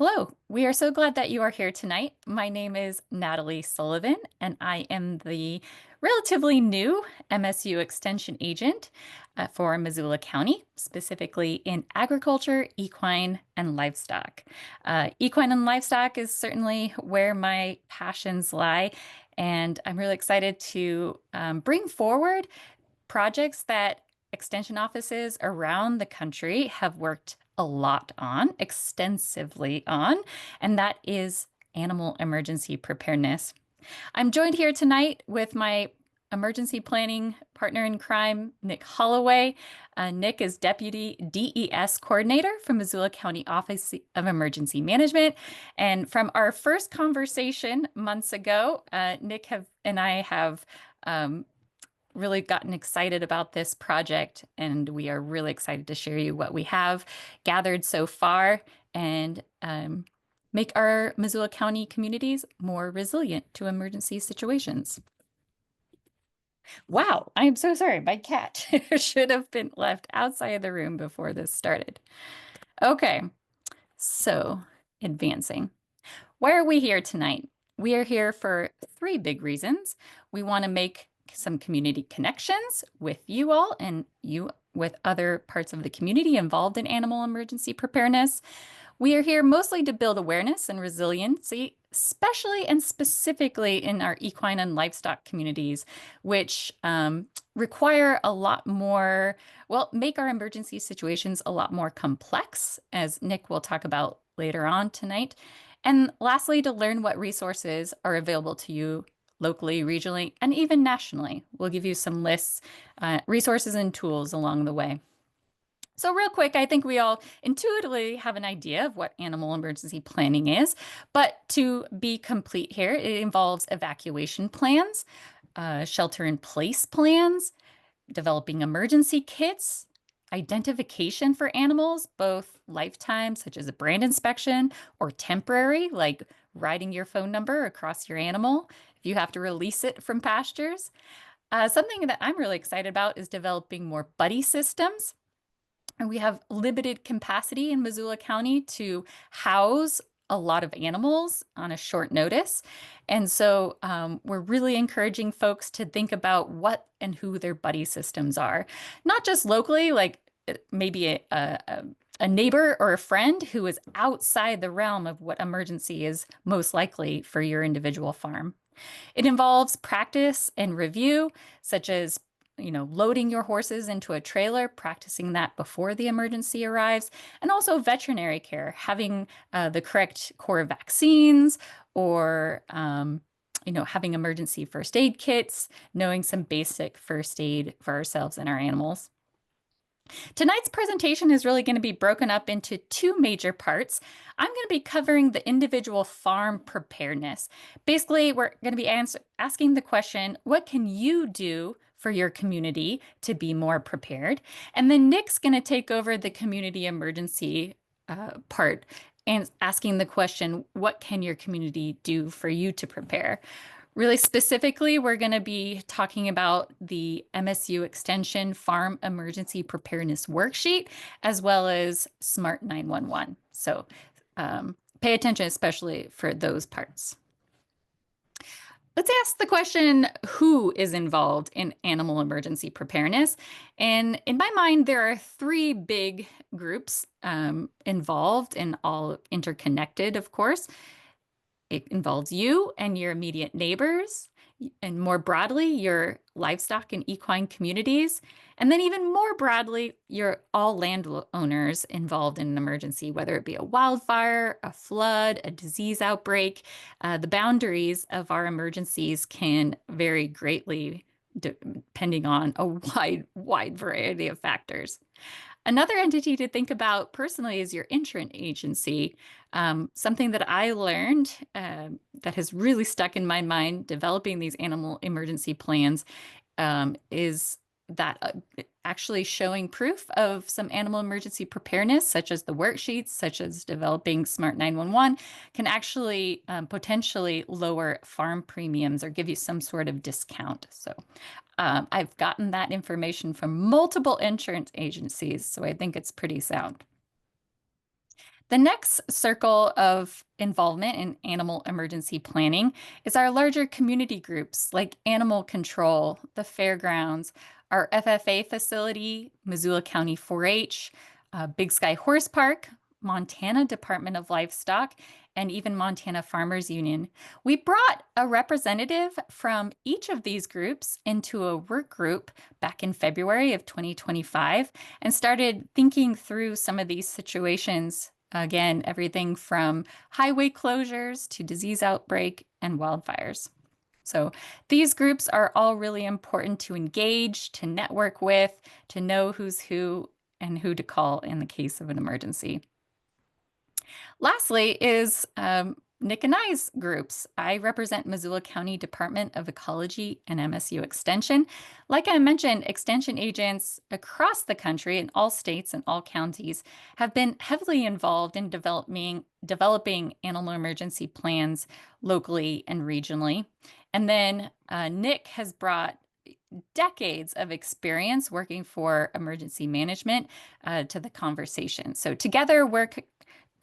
Hello, we are so glad that you are here tonight. My name is Natalie Sullivan, and I am the relatively new MSU Extension Agent for Missoula County, specifically in agriculture, equine, and livestock. Equine and livestock is certainly where my passions lie, and I'm really excited to bring forward projects that extension offices around the country have worked a lot on, extensively on, and that is animal emergency preparedness. I'm joined here tonight with my emergency planning partner in crime, Nick Holloway. Nick is Deputy DES Coordinator for Missoula County Office of Emergency Management. And from our first conversation months ago, and I have really gotten excited about this project, and we are really excited to share you what we have gathered so far and make our Missoula County communities more resilient to emergency situations. Wow, I'm so sorry. My cat should have been left outside of the room before this started. Okay, so advancing. Why are we here tonight? We are here for three big reasons. We want to make some community connections with you all and you with other parts of the community involved in animal emergency preparedness. We are here mostly to build awareness and resiliency, especially and specifically in our equine and livestock communities, which require a lot more, well, make our emergency situations a lot more complex, as Nick will talk about later on tonight. And lastly, to learn what resources are available to you locally, regionally, and even nationally. We'll give you some lists, resources, and tools along the way. So real quick, I think we all intuitively have an idea of what animal emergency planning is, but to be complete here, it involves evacuation plans, shelter in place plans, developing emergency kits, identification for animals, both lifetime, such as a brand inspection, or temporary, like writing your phone number across your animal if you have to release it from pastures. Something that I'm really excited about is developing more buddy systems. And we have limited capacity in Missoula County to house a lot of animals on a short notice. And so we're really encouraging folks to think about what and who their buddy systems are, not just locally, like maybe a neighbor or a friend who is outside the realm of what emergency is most likely for your individual farm. It involves practice and review, such as loading your horses into a trailer, practicing that before the emergency arrives, and also veterinary care, having the correct core vaccines or having emergency first aid kits, knowing some basic first aid for ourselves and our animals. Tonight's presentation is really going to be broken up into two major parts. I'm going to be covering the individual farm preparedness. Basically, we're going to be asking the question, what can you do for your community to be more prepared? And then Nick's going to take over the community emergency part and asking the question, what can your community do for you to prepare? Really specifically, we're going to be talking about the MSU Extension Farm Emergency Preparedness Worksheet, as well as Smart 911. So pay attention, especially for those parts. Let's ask the question, who is involved in animal emergency preparedness? And in my mind, there are three big groups involved and all interconnected, of course. It involves you and your immediate neighbors, and more broadly, your livestock and equine communities. And then even more broadly, your all landowners involved in an emergency, whether it be a wildfire, a flood, a disease outbreak. The boundaries of our emergencies can vary greatly depending on a wide variety of factors. Another entity to think about personally is your insurance agency. Something that I learned that has really stuck in my mind developing these animal emergency plans is that actually showing proof of some animal emergency preparedness, such as the worksheets, such as developing Smart 911, can actually potentially lower farm premiums or give you some sort of discount. So I've gotten that information from multiple insurance agencies, so I think it's pretty sound. The next circle of involvement in animal emergency planning is our larger community groups like animal control, the fairgrounds, our FFA facility, Missoula County 4-H, Big Sky Horse Park, Montana Department of Livestock, and even Montana Farmers Union. We brought a representative from each of these groups into a work group back in February of 2025 and started thinking through some of these situations. Again, everything from highway closures to disease outbreak and wildfires. So these groups are all really important to engage, to network with, to know who's who and who to call in the case of an emergency. Lastly is Nick and I's groups. I represent Missoula County Department of Ecology and MSU Extension. Like I mentioned, extension agents across the country in all states and all counties have been heavily involved in developing animal emergency plans locally and regionally. And then Nick has brought decades of experience working for emergency management to the conversation. So together we're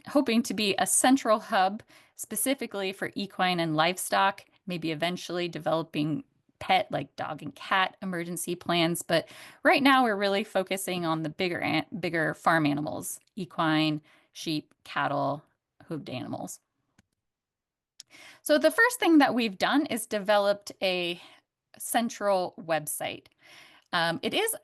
hoping to be a central hub specifically for equine and livestock, maybe eventually developing pet like dog and cat emergency plans. But right now we're really focusing on the bigger farm animals, equine, sheep, cattle, hooved animals. So the first thing that we've done is developed a central website. It is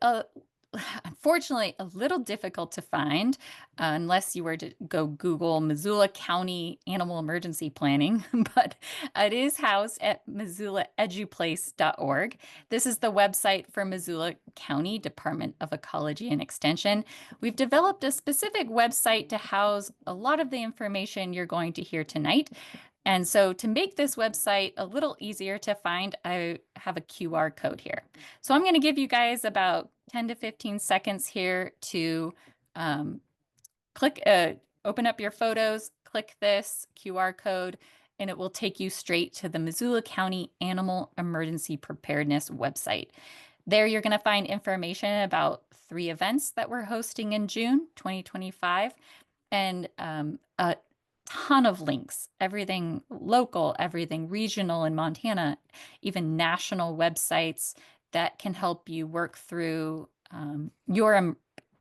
unfortunately a little difficult to find unless you were to go Google Missoula County Animal Emergency Planning, but it is housed at missoulaeduplace.org. This is the website for Missoula County Department of Ecology and Extension. We've developed a specific website to house a lot of the information you're going to hear tonight. And so to make this website a little easier to find, I have a QR code here. So I'm going to give you guys about 10 to 15 seconds here to open up your photos, click this QR code, and it will take you straight to the Missoula County Animal Emergency Preparedness website. There you're going to find information about 3 events that we're hosting in June 2025 and a ton of links, everything local, everything regional in Montana, even national websites that can help you work through your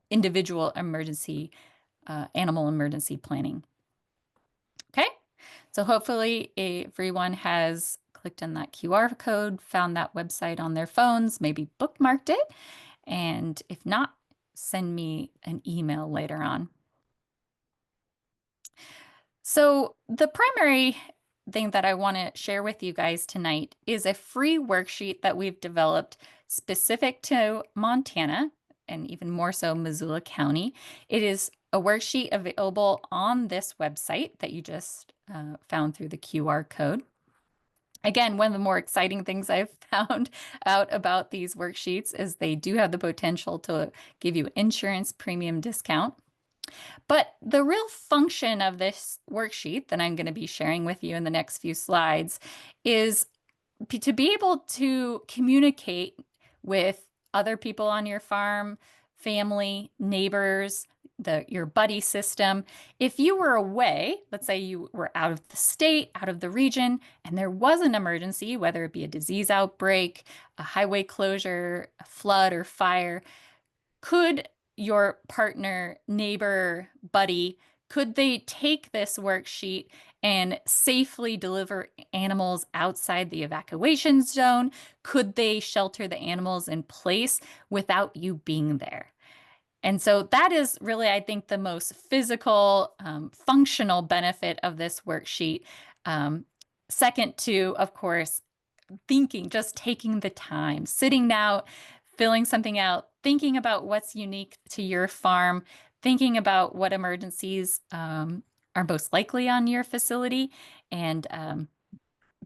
individual emergency, animal emergency planning. Okay, so hopefully everyone has clicked on that QR code, found that website on their phones, maybe bookmarked it, and if not, send me an email later on. So the primary thing that I want to share with you guys tonight is a free worksheet that we've developed specific to Montana and even more so Missoula County. It is a worksheet available on this website that you just found through the QR code. Again, one of the more exciting things I've found out about these worksheets is they do have the potential to give you insurance premium discount. But the real function of this worksheet that I'm going to be sharing with you in the next few slides is to be able to communicate with other people on your farm, family, neighbors, your buddy system. If you were away, let's say you were out of the state, out of the region, and there was an emergency, whether it be a disease outbreak, a highway closure, a flood or fire, could your partner, neighbor, buddy, could they take this worksheet and safely deliver animals outside the evacuation zone? Could they shelter the animals in place without you being there? And so that is really, I think, the most physical, functional benefit of this worksheet. Second to, of course, thinking, just taking the time, sitting down, filling something out, thinking about what's unique to your farm, thinking about what emergencies are most likely on your facility, and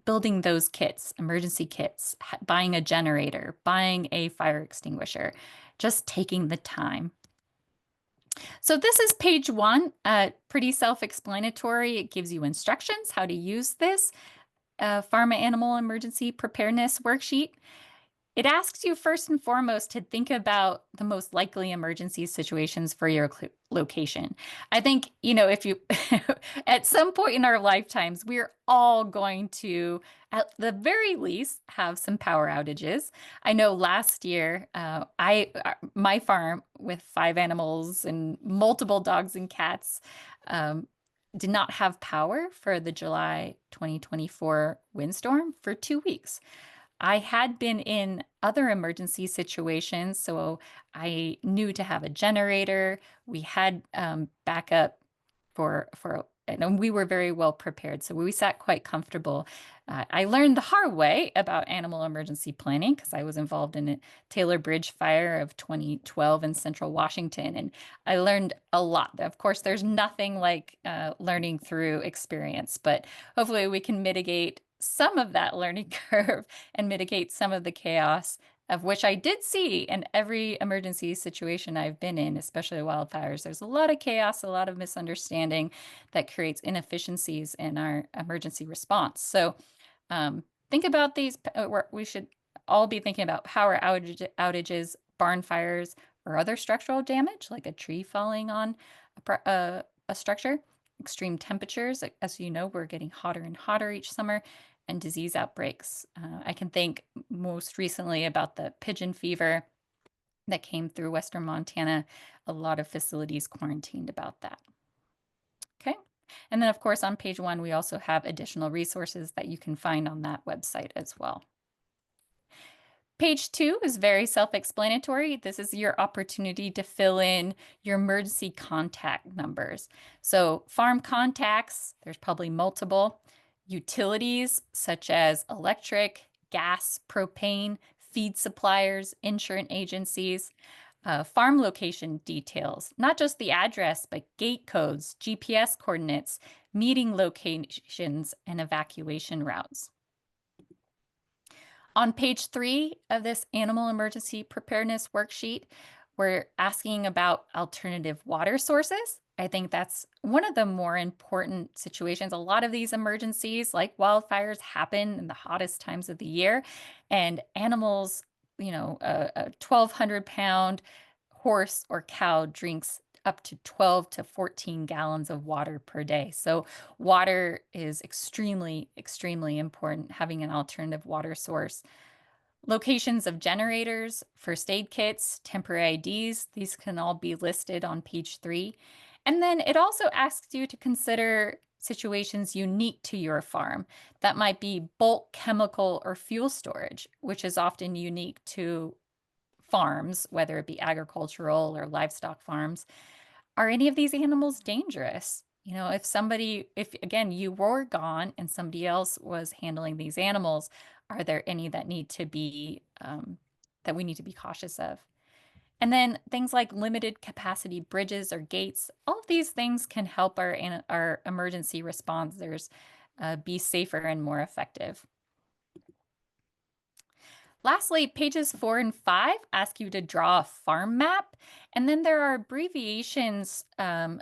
building those kits, emergency kits, buying a generator, buying a fire extinguisher, just taking the time. So this is page 1, pretty self-explanatory. It gives you instructions how to use this farm animal emergency preparedness worksheet. It asks you first and foremost to think about the most likely emergency situations for your location. I think, if you, at some point in our lifetimes, we're all going to, at the very least, have some power outages. I know last year, my farm with 5 animals and multiple dogs and cats, um, did not have power for the July 2024 windstorm for 2 weeks. I had been in other emergency situations, so I knew to have a generator. We had backup and we were very well prepared, so we sat quite comfortable. I learned the hard way about animal emergency planning because I was involved in a Taylor Bridge fire of 2012 in Central Washington, and I learned a lot. Of course, there's nothing like learning through experience, but hopefully we can mitigate some of that learning curve and mitigate some of the chaos, of which I did see in every emergency situation I've been in, especially wildfires. There's a lot of chaos, a lot of misunderstanding that creates inefficiencies in our emergency response. So think about these. We should all be thinking about power outages, barn fires, or other structural damage, like a tree falling on a structure. Extreme temperatures, as you know, we're getting hotter and hotter each summer, and disease outbreaks. I can think most recently about the pigeon fever that came through Western Montana. A lot of facilities quarantined about that. Okay. And then, of course, on page 1, we also have additional resources that you can find on that website as well. Page 2 is very self-explanatory. This is your opportunity to fill in your emergency contact numbers. So farm contacts, there's probably multiple. Utilities such as electric, gas, propane, feed suppliers, insurance agencies, farm location details, not just the address, but gate codes, GPS coordinates, meeting locations, and evacuation routes. On page 3 of this animal emergency preparedness worksheet, we're asking about alternative water sources. I think that's one of the more important situations. A lot of these emergencies, like wildfires, happen in the hottest times of the year, and animals, a 1,200-pound horse or cow drinks up to 12 to 14 gallons of water per day. So water is extremely, extremely important, having an alternative water source. Locations of generators, first aid kits, temporary IDs, these can all be listed on page 3. And then it also asks you to consider situations unique to your farm. That might be bulk chemical or fuel storage, which is often unique to farms, whether it be agricultural or livestock farms. Are any of these animals dangerous? If again, you were gone and somebody else was handling these animals, are there any that need to be, that we need to be cautious of? And then things like limited capacity bridges or gates, all of these things can help our emergency responders be safer and more effective. Lastly, pages 4 and 5 ask you to draw a farm map, and then there are abbreviations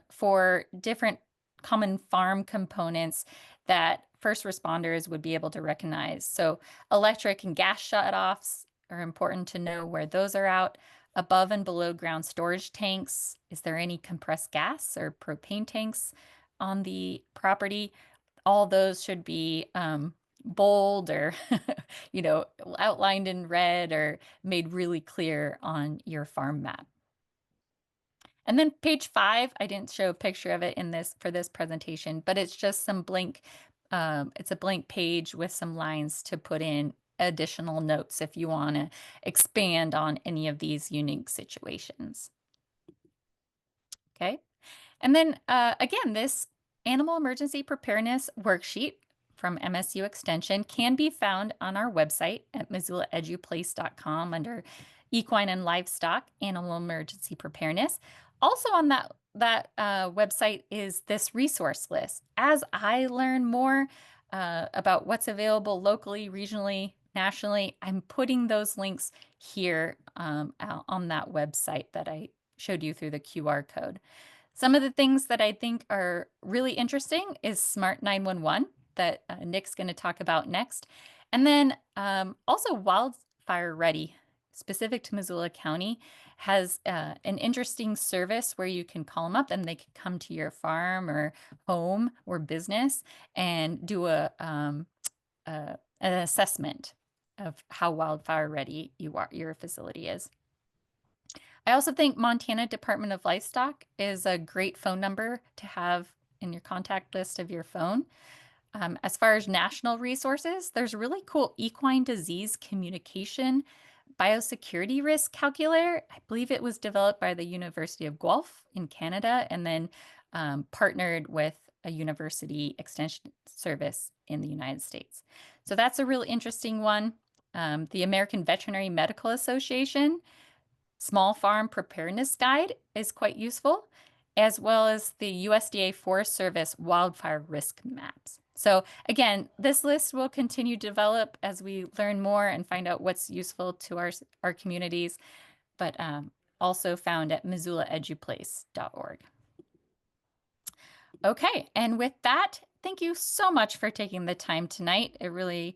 for different common farm components that first responders would be able to recognize. So electric and gas shutoffs are important to know where those are out. Above and below ground storage tanks, is there any compressed gas or propane tanks on the property? All those should be bold or outlined in red or made really clear on your farm map. And then page 5, I didn't show a picture of it for this presentation, but it's just some blank, it's a blank page with some lines to put in additional notes if you want to expand on any of these unique situations. Okay. And then again, this animal emergency preparedness worksheet from MSU Extension can be found on our website at MissoulaEduPlace.com under Equine and Livestock Animal Emergency Preparedness. Also on that website is this resource list. As I learn more about what's available locally, regionally, nationally, I'm putting those links here on that website that I showed you through the QR code. Some of the things that I think are really interesting is Smart 911 that Nick's going to talk about next. And then also Wildfire Ready, specific to Missoula County, has an interesting service where you can call them up and they can come to your farm or home or business and do an assessment of how wildfire ready your facility is. I also think Montana Department of Livestock is a great phone number to have in your contact list of your phone. As far as national resources, there's a really cool equine disease communication biosecurity risk calculator. I believe it was developed by the University of Guelph in Canada and then partnered with a university extension service in the United States. So that's a really interesting one. The American Veterinary Medical Association Small Farm Preparedness Guide is quite useful, as well as the USDA Forest Service wildfire risk maps. So again, this list will continue to develop as we learn more and find out what's useful to our communities, but also found at MissoulaEduPlace.org. Okay, and with that, thank you so much for taking the time tonight. It really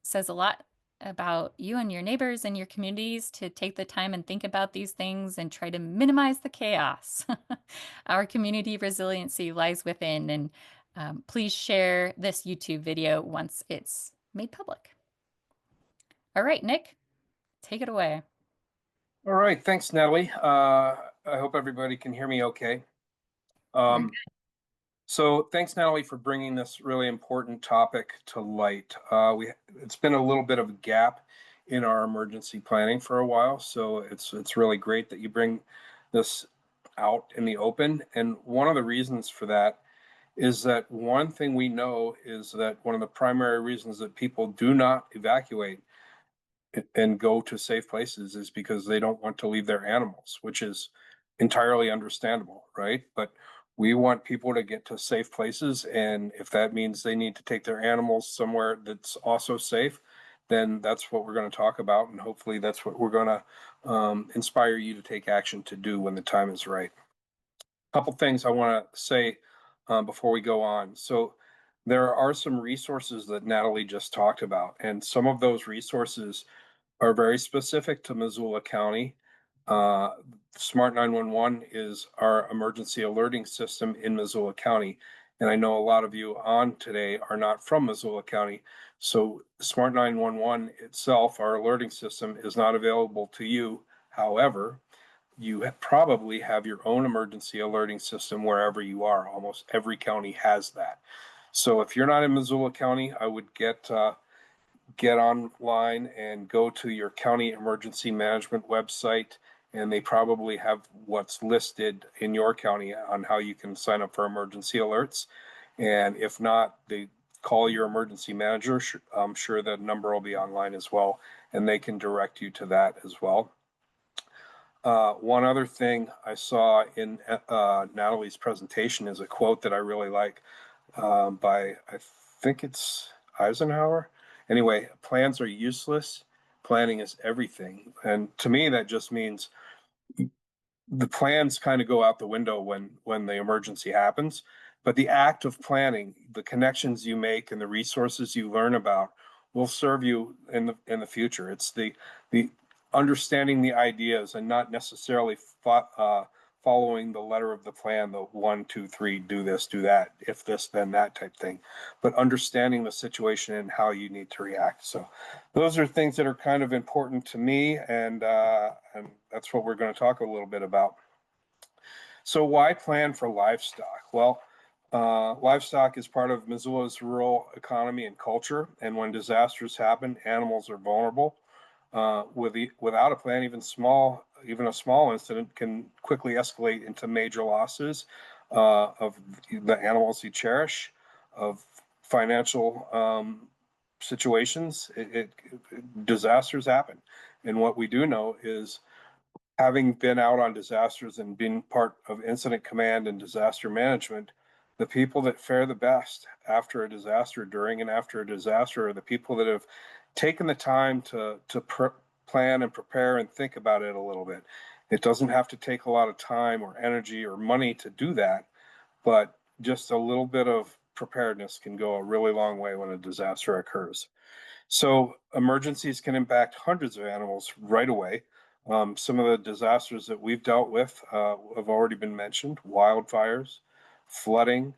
says a lot about you and your neighbors and your communities to take the time and think about these things and try to minimize the chaos. Our community resiliency lies within, and please share this YouTube video once it's made public. All right, Nick, take it away. All right, thanks, Natalie. I hope everybody can hear me okay. So thanks, Natalie, for bringing this really important topic to light. It's been a little bit of a gap in our emergency planning for a while, so it's really great that you bring this out in the open. And one of the reasons for that is that one thing we know is that one of the primary reasons that people do not evacuate and go to safe places is because they don't want to leave their animals, which is entirely understandable, right? But we want people to get to safe places, and if that means they need to take their animals somewhere that's also safe, then that's what we're going to talk about, and hopefully that's what we're going to inspire you to take action to do when the time is right. A couple things I want to say before we go on. So there are some resources that Natalie just talked about, and some of those resources are very specific to Missoula County. Smart 911 is our emergency alerting system in Missoula County. And I know a lot of you on today are not from Missoula County. So Smart 911 itself, our alerting system, is not available to you. However, you probably have your own emergency alerting system wherever you are. Almost every county has that. So if you're not in Missoula County, I would get online and go to your county emergency management website, and they probably have what's listed in your county on how you can sign up for emergency alerts. And if not, they call your emergency manager. I'm sure that number will be online as well, and they can direct you to that as well. One other thing I saw in Natalie's presentation is a quote that I really like by, I think it's Eisenhower. Anyway, plans are useless. Planning is everything. And to me, that just means the plans kind of go out the window when the emergency happens. But the act of planning, the connections you make and the resources you learn about will serve you in the future. It's the understanding the ideas and not necessarily following the letter of the plan, the 1, 2, 3, do this, do that, if this, then that type thing, but understanding the situation and how you need to react. So those are things that are kind of important to me, and that's what we're going to talk a little bit about. So why plan for livestock? Well, livestock is part of Missoula's rural economy and culture, and when disasters happen, animals are vulnerable. Without a plan, even a small incident can quickly escalate into major losses of the animals you cherish, of financial situations. Disasters happen, and what we do know is, having been out on disasters and being part of incident command and disaster management, the people that fare the best after a disaster, during and after a disaster, are the people that have taken the time to plan and prepare and think about it a little bit. It doesn't have to take a lot of time or energy or money to do that, but just a little bit of preparedness can go a really long way when a disaster occurs. So emergencies can impact hundreds of animals right away. Some of the disasters that we've dealt with have already been mentioned: wildfires, flooding,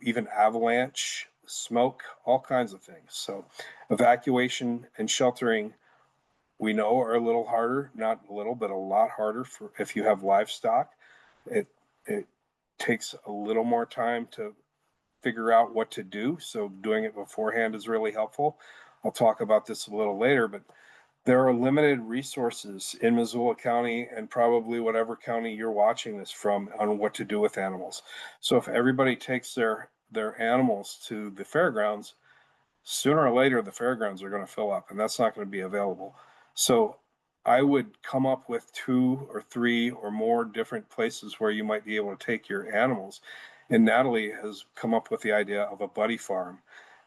even avalanche, smoke, all kinds of things. So evacuation and sheltering, we know, are a little harder, not a little, but a lot harder for if you have livestock. It takes a little more time to figure out what to do. So doing it beforehand is really helpful. I'll talk about this a little later, but there are limited resources in Missoula County and probably whatever county you're watching this from on what to do with animals. So if everybody takes their animals to the fairgrounds, sooner or later the fairgrounds are going to fill up and that's not going to be available. So I would come up with 2 or 3 or more different places where you might be able to take your animals. And Natalie has come up with the idea of a buddy farm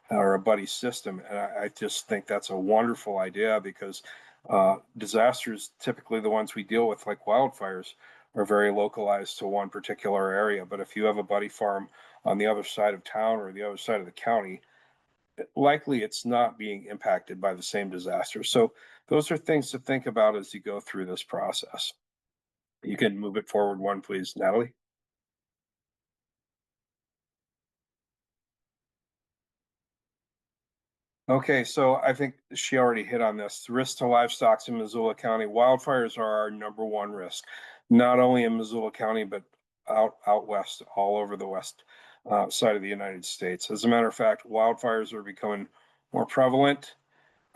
or a buddy system. And I just think that's a wonderful idea because disasters, typically the ones we deal with, like wildfires, are very localized to one particular area. But if you have a buddy farm on the other side of town or the other side of the county, likely it's not being impacted by the same disaster. So those are things to think about as you go through this process. You can move it forward one, please, Natalie. Okay, so I think she already hit on this. Risk to livestock in Missoula County. Wildfires are our #1 risk, not only in Missoula County, but out west, all over the west side of the United States. As a matter of fact, wildfires are becoming more prevalent.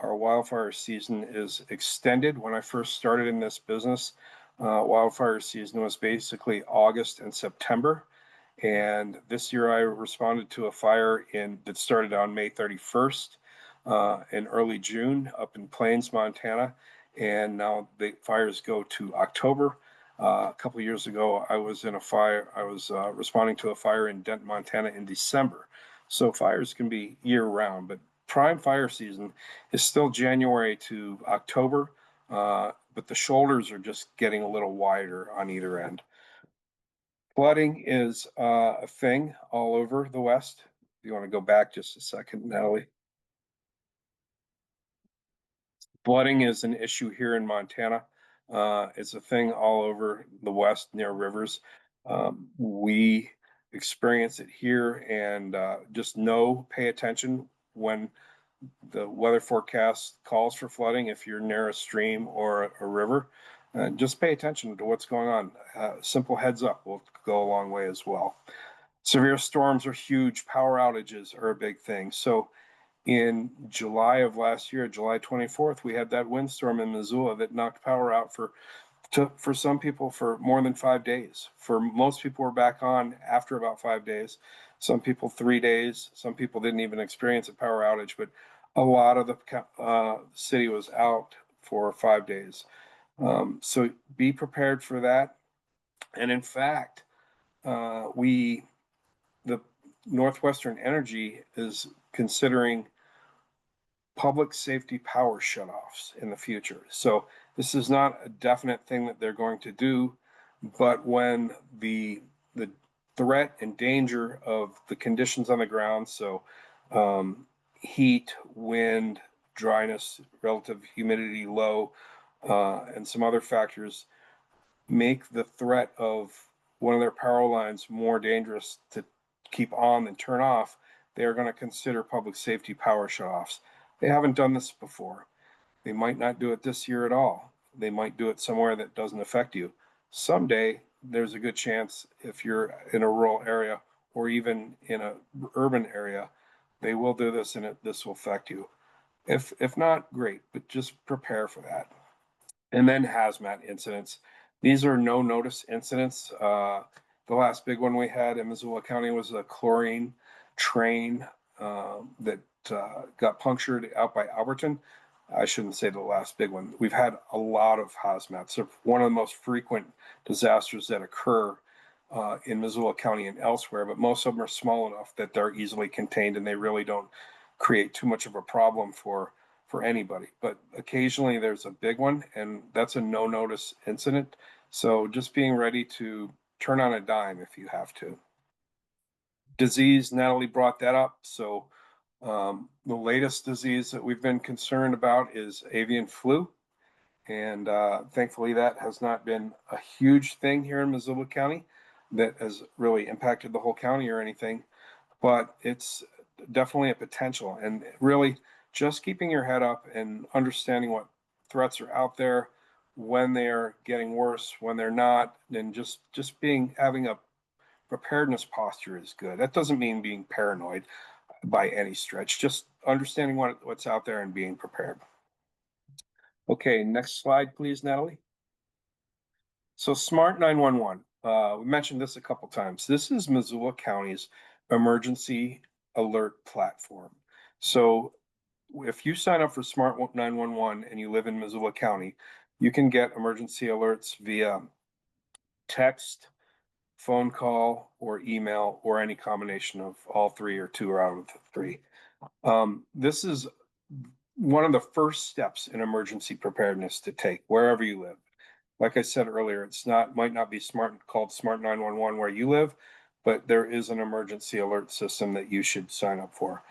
Our wildfire season is extended. When I first started in this business, wildfire season was basically August and September. And this year I responded to a fire that started on May 31st in early June up in Plains, Montana. And now the fires go to October. A couple of years ago, I was in a fire. I was responding to a fire in Denton, Montana in December. So fires can be year round, but prime fire season is still January to October. But the shoulders are just getting a little wider on either end. Flooding is a thing all over the West. You want to go back just a second, Natalie? Flooding is an issue here in Montana. It's a thing all over the West near rivers. We experience it here and just pay attention when the weather forecast calls for flooding. If you're near a stream or a river, just pay attention to what's going on. Simple heads up will go a long way as well. Severe storms are huge. Power outages are a big thing. So in July of last year, July 24th, we had that windstorm in Missoula that knocked power out for some people for more than 5 days. For most people, we're back on after about 5 days. Some people 3 days. Some people didn't even experience a power outage, but a lot of the city was out for 5 days. So be prepared for that. And in fact, the Northwestern Energy is considering public safety power shutoffs in the future. So this is not a definite thing that they're going to do, but when the threat and danger of the conditions on the ground, so heat, wind, dryness, relative humidity low, and some other factors make the threat of one of their power lines more dangerous to keep on than turn off, they are going to consider public safety power shutoffs. They haven't done this before. They might not do it this year at all. They might do it somewhere that doesn't affect you. Someday, there's a good chance if you're in a rural area or even in an urban area, they will do this and this will affect you. If not, great, but just prepare for that. And then hazmat incidents. These are no notice incidents. The last big one we had in Missoula County was a chlorine train that got punctured out by Alberton. I shouldn't say the last big one. We've had a lot of hazmats. They're one of the most frequent disasters that occur in Missoula County and elsewhere, but most of them are small enough that they're easily contained and they really don't create too much of a problem for anybody. But occasionally there's a big one, and that's a no notice incident. So just being ready to turn on a dime if you have to. Disease, Natalie brought that up. So The latest disease that we've been concerned about is avian flu. And thankfully, that has not been a huge thing here in Missoula County that has really impacted the whole county or anything, but it's definitely a potential. And really, just keeping your head up and understanding what threats are out there, when they're getting worse, when they're not, and just being having a preparedness posture is good. That doesn't mean being paranoid by any stretch, just understanding what's out there and being prepared. Okay, next slide, please, Natalie. So Smart 911, we mentioned this a couple times. This is Missoula County's emergency alert platform. So if you sign up for Smart 911 and you live in Missoula County, you can get emergency alerts via text, phone call, or email, or any combination of all three or two out of the three. This is one of the first steps in emergency preparedness to take wherever you live. Like I said earlier, might not be called Smart 911 where you live, but there is an emergency alert system that you should sign up for.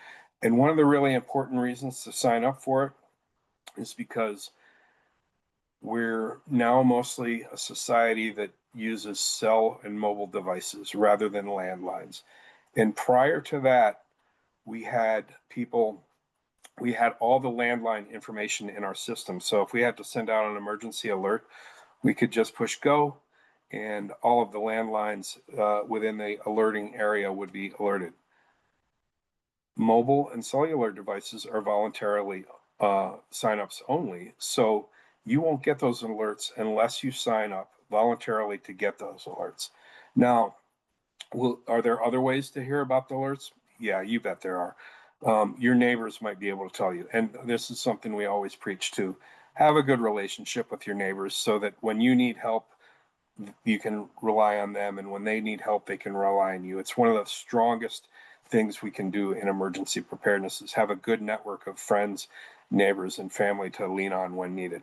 And one of the really important reasons to sign up for it is because we're now mostly a society that uses cell and mobile devices rather than landlines. And prior to that, we had all the landline information in our system. So if we had to send out an emergency alert, we could just push go and all of the landlines within the alerting area would be alerted. Mobile and cellular devices are voluntarily signups only. So you won't get those alerts unless you sign up voluntarily to get those alerts. Now, are there other ways to hear about the alerts? Yeah, you bet there are. Your neighbors might be able to tell you. And this is something we always preach to. Have a good relationship with your neighbors so that when you need help, you can rely on them. And when they need help, they can rely on you. It's one of the strongest things we can do in emergency preparedness is have a good network of friends, neighbors, and family to lean on when needed.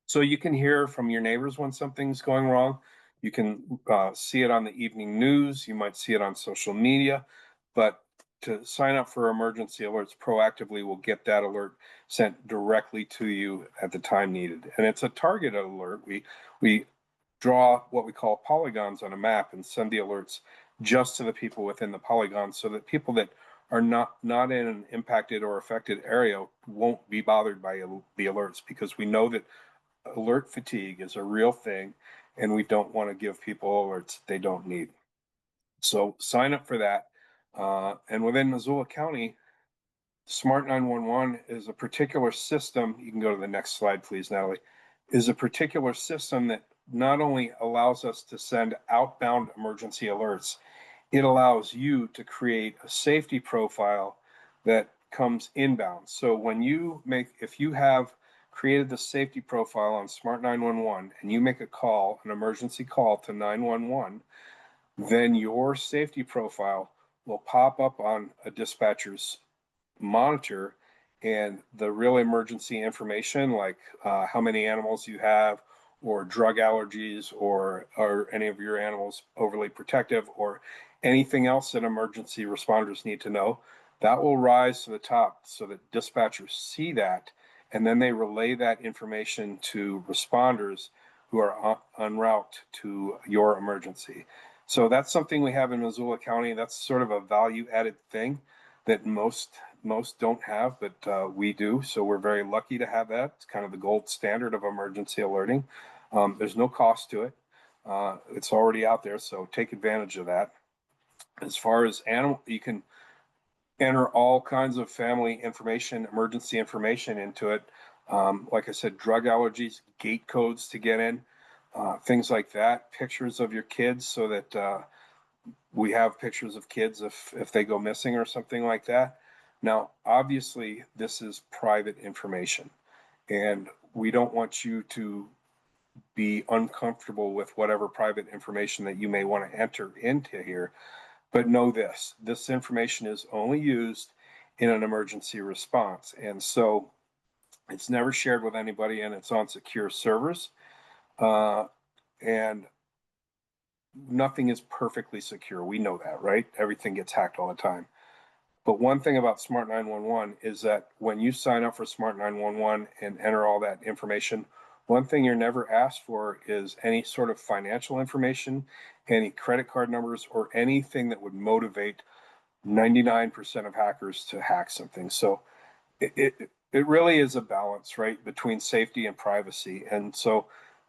So you can hear from your neighbors when something's going wrong. You can see it on the evening news. You might see it on social media, but to sign up for emergency alerts proactively will get that alert sent directly to you at the time needed. And it's a targeted alert. We draw what we call polygons on a map and send the alerts just to the people within the polygons so that people that are not in an impacted or affected area won't be bothered by the alerts, because we know that alert fatigue is a real thing and we don't want to give people alerts they don't need. So sign up for that. And within Missoula County, Smart 911 is a particular system. You can go to the next slide, please, Natalie. Is a particular system that not only allows us to send outbound emergency alerts, it allows you to create a safety profile that comes inbound. So if you have created the safety profile on Smart 911 and you make a call, an emergency call to 911, then your safety profile will pop up on a dispatcher's monitor, and the real emergency information like how many animals you have, or drug allergies, or are any of your animals overly protective, or anything else that emergency responders need to know, that will rise to the top so that dispatchers see that, and then they relay that information to responders who are en route to your emergency. So that's something we have in Missoula County. That's sort of a value added thing that most don't have, but we do. So we're very lucky to have that. It's kind of the gold standard of emergency alerting. There's no cost to it. It's already out there, so take advantage of that. As far as you can enter all kinds of family information, emergency information into it. Like I said, drug allergies, gate codes to get in, things like that, pictures of your kids so that we have pictures of kids if they go missing or something like that. Now, obviously, this is private information, and we don't want you to be uncomfortable with whatever private information that you may want to enter into here. But know this information is only used in an emergency response. And so it's never shared with anybody, and it's on secure servers. And nothing is perfectly secure. We know that, right? Everything gets hacked all the time. But one thing about Smart 911 is that when you sign up for Smart 911 and enter all that information, one thing you're never asked for is any sort of financial information, any credit card numbers, or anything that would motivate 99% of hackers to hack something. So it really is a balance, right, between safety and privacy. And so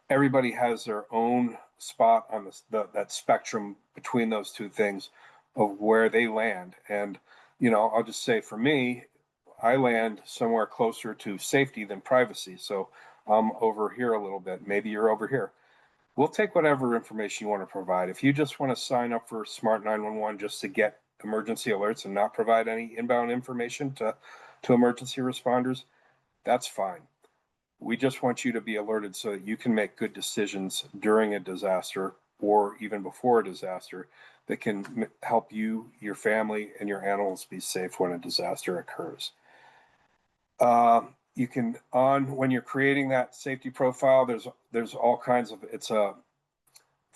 everybody has their own spot on that spectrum between those two things of where they land. And, I'll just say for me, I land somewhere closer to safety than privacy. So I'm over here a little bit. Maybe you're over here. We'll take whatever information you want to provide. If you just want to sign up for Smart 911 just to get emergency alerts and not provide any inbound information to emergency responders, that's fine. We just want you to be alerted so that you can make good decisions during a disaster or even before a disaster that can help you, your family, and your animals be safe when a disaster occurs. You can when you're creating that safety profile, there's all kinds of, it's a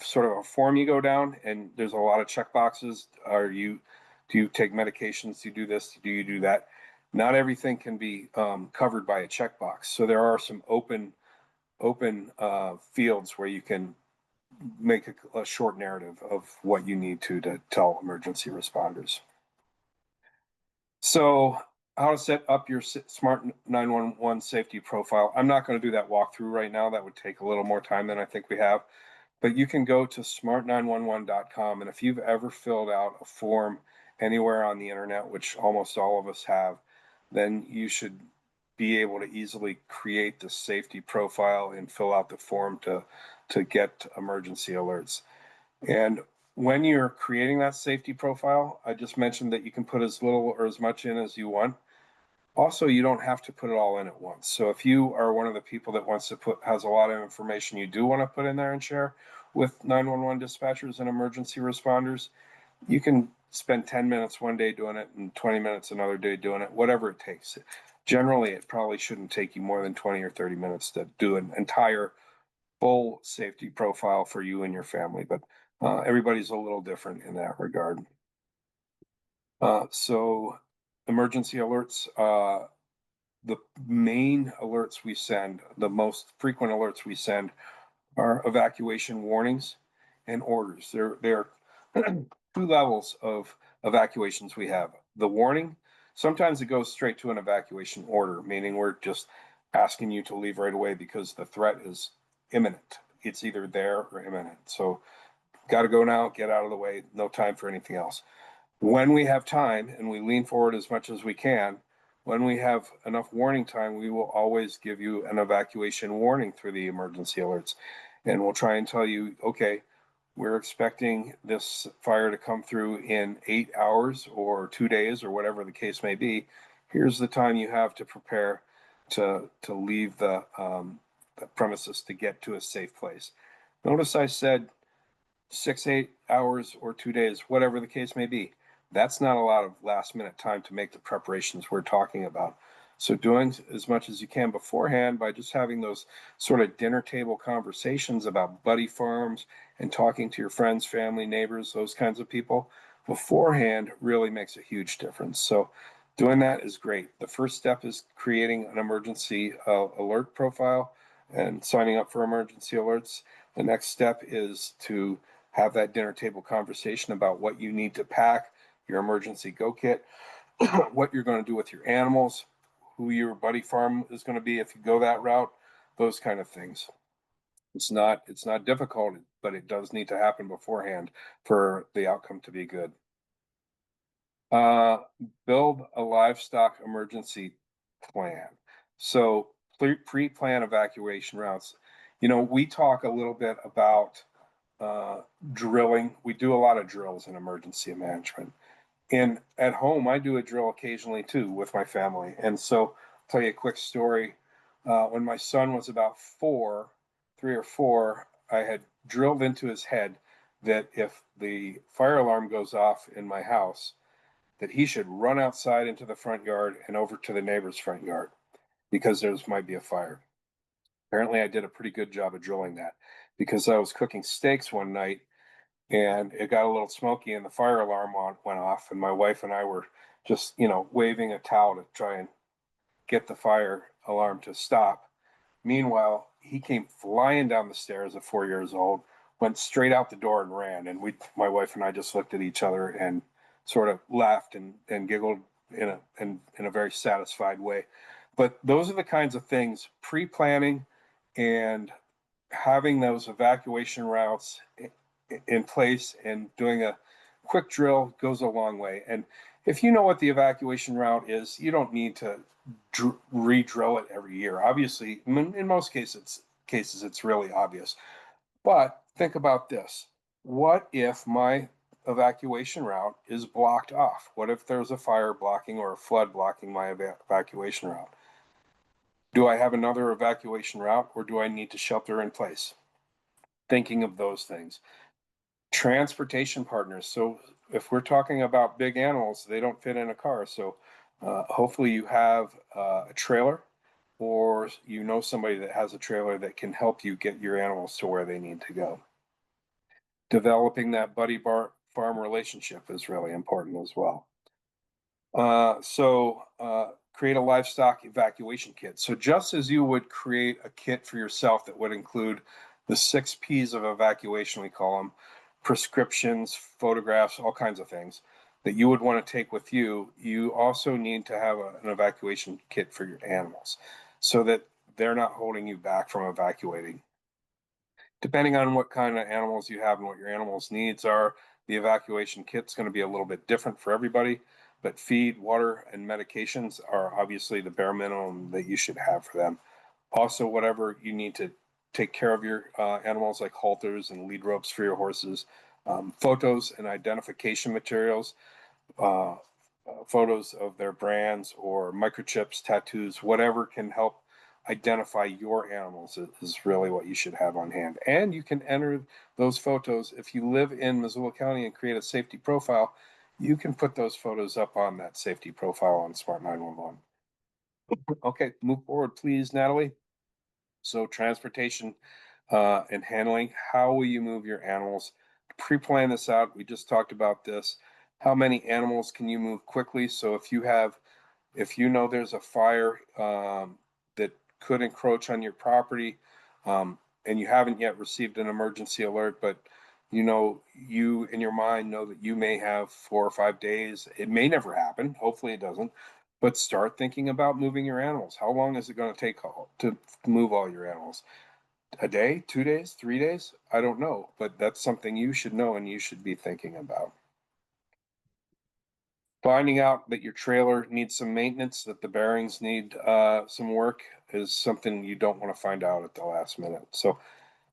sort of a form you go down, and there's a lot of check boxes. Do you take medications? Do you do this? Do you do that? Not everything can be covered by a checkbox. So there are some open fields where you can make a short narrative of what you need to tell emergency responders. So how to set up your Smart 911 safety profile. I'm not going to do that walkthrough right now. That would take a little more time than I think we have. But you can go to smart911.com, and if you've ever filled out a form anywhere on the internet, which almost all of us have, then you should be able to easily create the safety profile and fill out the form to get emergency alerts. And when you're creating that safety profile, I just mentioned that you can put as little or as much in as you want. Also, you don't have to put it all in at once. So if you are one of the people that has a lot of information you do want to put in there and share with 911 dispatchers and emergency responders, you can spend 10 minutes one day doing it and 20 minutes another day doing it, whatever it takes. Generally, it probably shouldn't take you more than 20 or 30 minutes to do an entire full safety profile for you and your family, but everybody's a little different in that regard. So emergency alerts, the main alerts we send, the most frequent alerts we send are evacuation warnings and orders. There are two levels of evacuations we have. The warning, sometimes it goes straight to an evacuation order, meaning we're just asking you to leave right away because the threat is imminent. It's either there or imminent. So got to go now, get out of the way, no time for anything else. When we have time and we lean forward as much as we can, when we have enough warning time, we will always give you an evacuation warning through the emergency alerts. And we'll try and tell you, okay, we're expecting this fire to come through in 8 hours or 2 days or whatever the case may be. Here's the time you have to prepare to leave the premises to get to a safe place. Notice I said 6, 8 hours or 2 days, whatever the case may be. That's not a lot of last minute time to make the preparations we're talking about. So doing as much as you can beforehand by just having those sort of dinner table conversations about buddy farms and talking to your friends, family, neighbors, those kinds of people beforehand really makes a huge difference. So doing that is great. The first step is creating an emergency alert profile and signing up for emergency alerts. The next step is to have that dinner table conversation about what you need to pack, your emergency go kit, what you're going to do with your animals, who your buddy farm is going to be if you go that route, those kind of things. It's not difficult, but it does need to happen beforehand for the outcome to be good. Build a livestock emergency plan. So pre-plan evacuation routes. We talk a little bit about drilling. We do a lot of drills in emergency management. And at home, I do a drill occasionally too with my family. And so I'll tell you a quick story. When my son was about 3 or 4, I had drilled into his head that if the fire alarm goes off in my house, that he should run outside into the front yard and over to the neighbor's front yard because there might be a fire. Apparently, I did a pretty good job of drilling that because I was cooking steaks one night and it got a little smoky and the fire alarm went off, and my wife and I were just, waving a towel to try and get the fire alarm to stop. Meanwhile, he came flying down the stairs at 4 years old, went straight out the door and ran. And my wife and I just looked at each other and sort of laughed and giggled in a very satisfied way. But those are the kinds of things, pre-planning and having those evacuation routes in place and doing a quick drill goes a long way. And if you know what the evacuation route is, you don't need to re-drill it every year. Obviously, in most cases, it's really obvious. But think about this. What if my evacuation route is blocked off? What if there's a fire blocking or a flood blocking my evacuation route? Do I have another evacuation route, or do I need to shelter in place? Thinking of those things. Transportation partners. So if we're talking about big animals, they don't fit in a car. So hopefully you have a trailer, or somebody that has a trailer that can help you get your animals to where they need to go. Developing that buddy farm relationship is really important as well. Create a livestock evacuation kit. So just as you would create a kit for yourself that would include the 6 P's of evacuation, we call them, prescriptions, photographs, all kinds of things that you would want to take with you, you also need to have an evacuation kit for your animals so that they're not holding you back from evacuating. Depending on what kind of animals you have and what your animals' needs are, the evacuation kit's going to be a little bit different for everybody. But feed, water, and medications are obviously the bare minimum that you should have for them. Also, whatever you need to take care of your animals, like halters and lead ropes for your horses, photos and identification materials, photos of their brands or microchips, tattoos, whatever can help identify your animals is really what you should have on hand. And you can enter those photos. If you live in Missoula County and create a safety profile, you can put those photos up on that safety profile on Smart 911. Okay, move forward, please, Natalie. So transportation and handling, how will you move your animals? Pre-plan this out. We just talked about this. How many animals can you move quickly? So if you know there's a fire that could encroach on your property, and you haven't yet received an emergency alert, but you in your mind know that you may have 4 or 5 days. It may never happen. Hopefully it doesn't. But start thinking about moving your animals. How long is it going to take to move all your animals? A day, 2 days, 3 days? I don't know, but that's something you should know and you should be thinking about. Finding out that your trailer needs some maintenance, that the bearings need some work, is something you don't want to find out at the last minute. So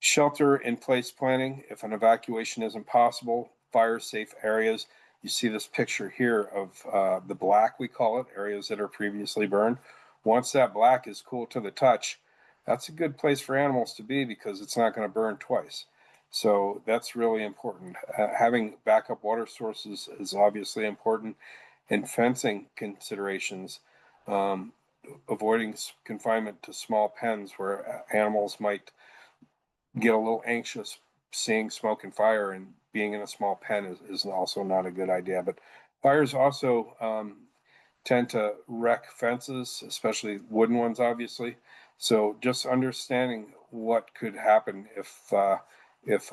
shelter in place planning, if an evacuation isn't possible, fire safe areas. You see this picture here of the black, we call it, areas that are previously burned. Once that black is cool to the touch, that's a good place for animals to be because it's not going to burn twice. So that's really important. Having backup water sources is obviously important, and fencing considerations, avoiding confinement to small pens where animals might get a little anxious seeing smoke and fire, and being in a small pen is also not a good idea. But fires also tend to wreck fences, especially wooden ones, obviously. So just understanding what could happen if a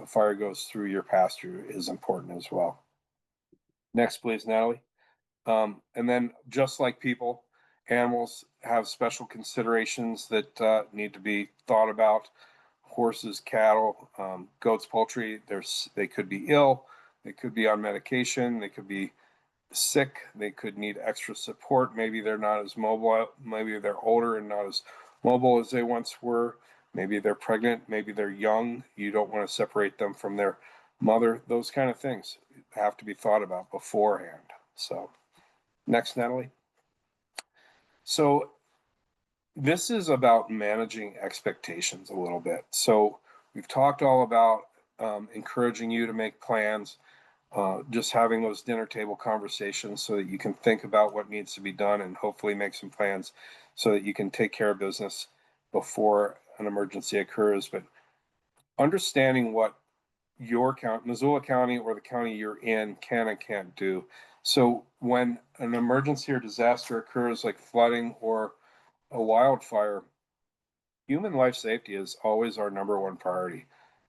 fire goes through your pasture is important as well. Next, please, Natalie. And then just like people, animals have special considerations that need to be thought about. Horses, cattle, goats, poultry, they could be ill, they could be on medication, they could be sick, they could need extra support. Maybe they're not as mobile, maybe they're older and not as mobile as they once were. Maybe they're pregnant, maybe they're young. You don't want to separate them from their mother. Those kind of things have to be thought about beforehand. So next, Natalie. So this is about managing expectations a little bit. So we've talked all about encouraging you to make plans, just having those dinner table conversations so that you can think about what needs to be done and hopefully make some plans so that you can take care of business before an emergency occurs. But understanding what your county, Missoula County, or the county you're in can and can't do. So when an emergency or disaster occurs, like flooding or a wildfire, human life safety is always our number one priority.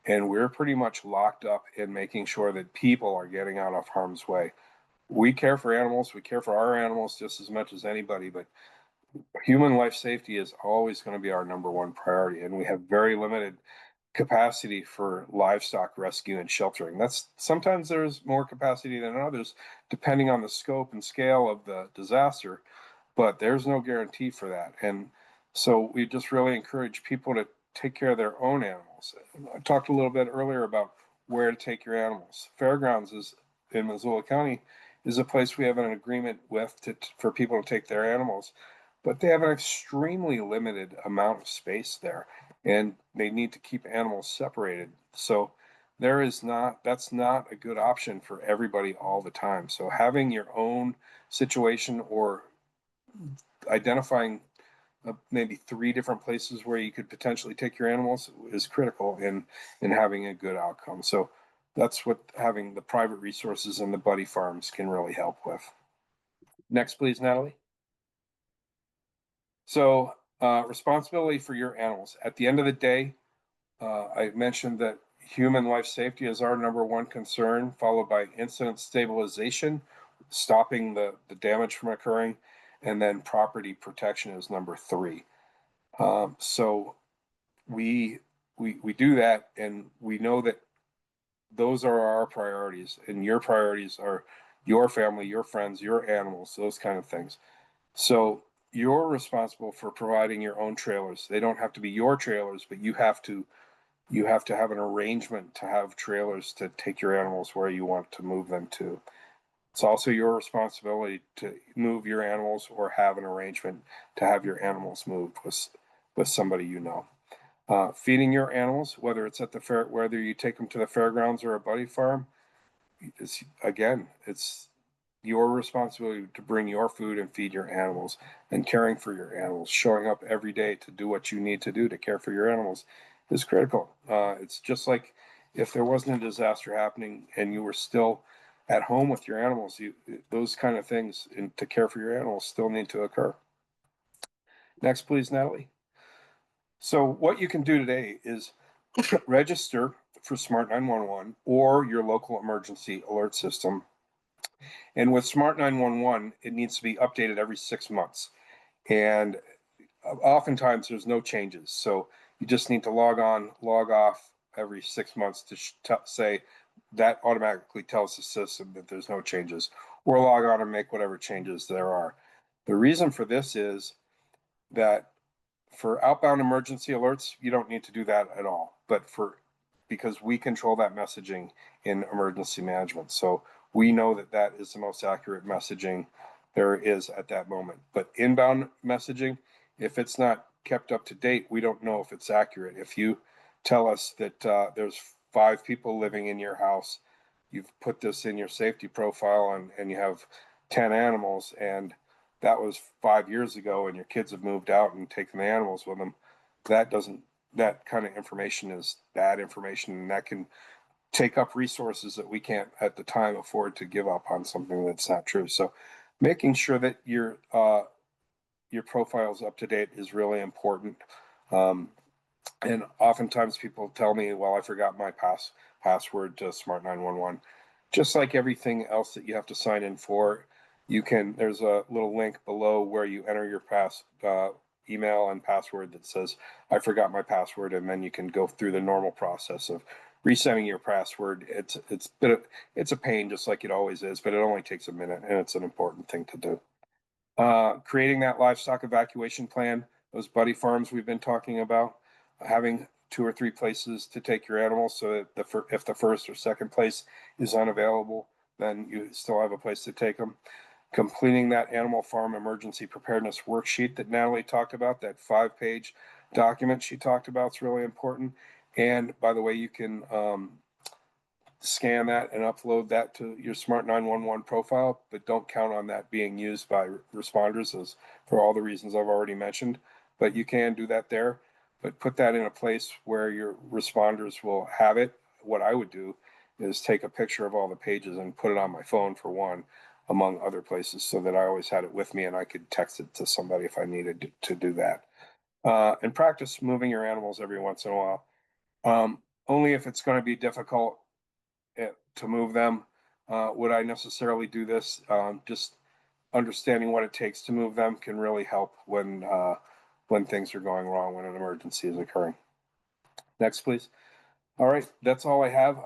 And we're pretty much locked up in making sure that people are getting out of harm's way. We care for animals, we care for our animals just as much as anybody, but human life safety is always going to be our number one priority. And we have very limited capacity for livestock rescue and sheltering. That's sometimes there's more capacity than others, depending on the scope and scale of the disaster, but there's no guarantee for that. And so we just really encourage people to take care of their own animals. I talked a little bit earlier about where to take your animals. Fairgrounds is in Missoula County is a place we have an agreement with for people to take their animals, but they have an extremely limited amount of space there, and they need to keep animals separated. So that's not a good option for everybody all the time. So having your own situation or identifying maybe 3 different places where you could potentially take your animals is critical in having a good outcome. So that's what having the private resources and the buddy farms can really help with. Next, please, Natalie. So responsibility for your animals. At the end of the day, I mentioned that human life safety is our number one concern, followed by incident stabilization, stopping the damage from occurring, and then property protection is number 3. So we do that, and we know that those are our priorities, and your priorities are your family, your friends, your animals, those kind of things. So you're responsible for providing your own trailers. They don't have to be your trailers, but you have to have an arrangement to have trailers to take your animals where you want to move them to. It's also your responsibility to move your animals or have an arrangement to have your animals moved with somebody you know. Feeding your animals, whether it's at the fair, whether you take them to the fairgrounds or a buddy farm, it's your responsibility to bring your food and feed your animals, and caring for your animals, showing up every day to do what you need to do to care for your animals is critical. It's just like if there wasn't a disaster happening and you were still at home with your animals, those kind of things to care for your animals still need to occur. Next, please, Natalie. So what you can do today is register for Smart 911 or your local emergency alert system. And with Smart 911, it needs to be updated every 6 months. And oftentimes there's no changes. So you just need to log on, log off every 6 months to say that automatically tells the system that there's no changes, or log on and make whatever changes there are. The reason for this is that for outbound emergency alerts, you don't need to do that at all, but because we control that messaging in emergency management. So we know that that is the most accurate messaging there is at that moment. But inbound messaging, if it's not kept up to date, we don't know if it's accurate. If you tell us that there's 5 people living in your house, you've put this in your safety profile, and you have 10 animals, and that was 5 years ago, and your kids have moved out and taken the animals with them, that kind of information is bad information, and that can take up resources that we can't at the time afford to give up on something that's not true. So making sure that your profile is up to date is really important. And oftentimes people tell me, well, I forgot my password to Smart 911. Just like everything else that you have to sign in for, there's a little link below where you enter your email and password that says, I forgot my password, and then you can go through the normal process of resetting your password. It's a pain, just like it always is, but it only takes a minute, and it's an important thing to do. Creating that livestock evacuation plan, those buddy farms we've been talking about, having 2 or 3 places to take your animals, so that if the first or second place is unavailable, then you still have a place to take them. Completing that animal farm emergency preparedness worksheet that Natalie talked about, that 5-page document she talked about, is really important. And by the way, you can scan that and upload that to your Smart 911 profile, but don't count on that being used by responders, as for all the reasons I've already mentioned. But you can do that there, but put that in a place where your responders will have it what I would do is take a picture of all the pages and put it on my phone for one, among other places, so that I always had it with me and I could text it to somebody if I needed to do that. And practice moving your animals every once in a while. Only if it's going to be difficult to move them would I necessarily do this. Just understanding what it takes to move them can really help when things are going wrong, when an emergency is occurring. Next, please. All right, that's all I have.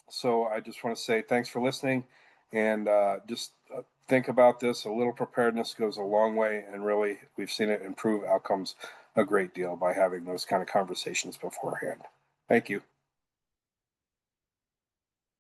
So I just want to say thanks for listening, and just think about this. A little preparedness goes a long way, and really, we've seen it improve outcomes a great deal by having those kind of conversations beforehand. Thank you.